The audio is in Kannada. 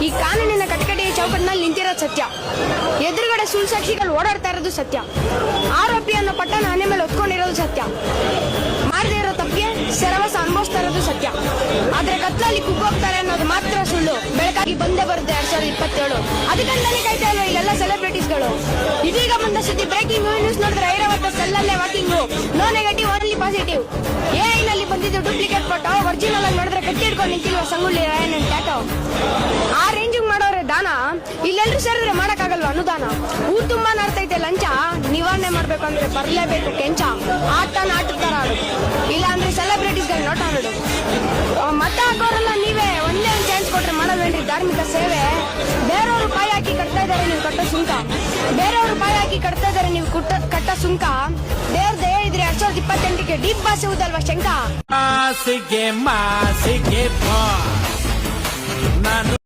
ಈ ಕಾನೂನಿನ ಕಟಕಟೆಯ ಚೌಕಟ್ಟಿನಲ್ಲಿ ನಿಂತಿರೋದು ಸತ್ಯ. ಎದುರುಗಡೆ ಸುಳ್ಳು ಸಾಕ್ಷಿಗಳು ಓಡಾಡ್ತಾ ಇರೋದು ಸತ್ಯ. ಆರೋಪಿಯನ್ನು ಪಟ್ಟಣ ಹಣೆ ಮೇಲೆ ಹೊತ್ಕೊಂಡಿರೋದು ಸತ್ಯ. ಮಾಡದೇ ಇರೋ ತಪ್ಪಿಗೆ ಸೆರವಾಸ ಅನುಭವಿಸ್ತಾ ಇರೋದು ಸತ್ಯ. ಆದ್ರೆ ಕತ್ಲಲ್ಲಿ ಕುಗ್ಗೋಗ್ತಾರೆ ಅನ್ನೋದು ಮಾತ್ರ ಸುಳ್ಳು. ಬೆಳಕಾಗಿ ಬಂದೇ ಬರುತ್ತೆ 2027. ಅದಕ್ಕಂತಾನೆ ಕಾಯ್ತಾ ಇಲ್ವ ಇಲ್ಲೆಲ್ಲ ಸೆಲೆಬ್ರಿಟೀಸ್ಗಳು. ಇದೀಗ ಬಂದ ಸುದ್ದಿ ಬ್ರೇಕಿಂಗ್ ನ್ಯೂಸ್ ನೋಡಿದ್ರೆ ಐರಾವತ ಸೆಲ್ಲಲ್ಲೇ walking. No negative only positive. AI ಬಂದಿದ್ದು ಡೂಪ್ಲಿಕೇಟ್ ಫೋಟೋ, ಒರಿಜಿನಲ್ ಆಗಿ ನೋಡಿದ್ರೆ ಕಟ್ಟಿ ಹಿಡ್ಕೊಂಡು ನಿಂತಿಲ್ವ ಸಂಗುಳ್ಳಿ ರಾಯನ್ ಟ್ಯಾಟೋ. ಆ ರೇಂಜಿಂಗ್ ಮಾಡೋರೆ ದಾನ, ಇಲ್ಲೆಲ್ಲರೂ ಸೇರಿದ್ರೆ ಮಾಡಕ್ಕಾಗಲ್ವ ಅನುದಾನ. ಊರ್ ತುಂಬಾ ನಾಡ್ತೈತೆ ಲಂಚ, ನಿವಾರಣೆ ಮಾಡ್ಬೇಕಂದ್ರೆ ಬರ್ಲೇಬೇಕು ಕೆಂಚ. ಆಟನ ಆಟದ ಆಡು, ಇಲ್ಲ ಅಂದ್ರೆ ಸೆಲೆಬ್ರಿಟೀಸ್ಗಳು ನೋಟ ಆಡು. ಮತ ಹಾಕೋರೆಲ್ಲ ನೀವೇ, ಒಂದೇ ಒಂದು ಚಾನ್ಸ್ ಕೊಟ್ರೆ ಮಾಡಲ್ವೇನ್ರಿ ಧಾರ್ಮಿಕ ಸೇವೆ. ಬೇರೆಯವರು ಪಾಯ ಹಾಕಿ ಕಟ್ತಾ ಇದಾರೆ ನೀವು ಕಟ್ಟೋ ಸುಂಕ. ಬೇರೆಯವರು ಪಾಯ ಹಾಕಿ ಕಟ್ತಾ ಇದಾರೆ ನೀವು ಕಟ್ಟೋ ಸುಂಕ. ದೇವ್ರ ದಯ ಇದ್ರೆ 2028ಕ್ಕೆ ಡೀಪ್ ಬಾಸ್ ಇವುದಲ್ವಾ ಶಂಕ.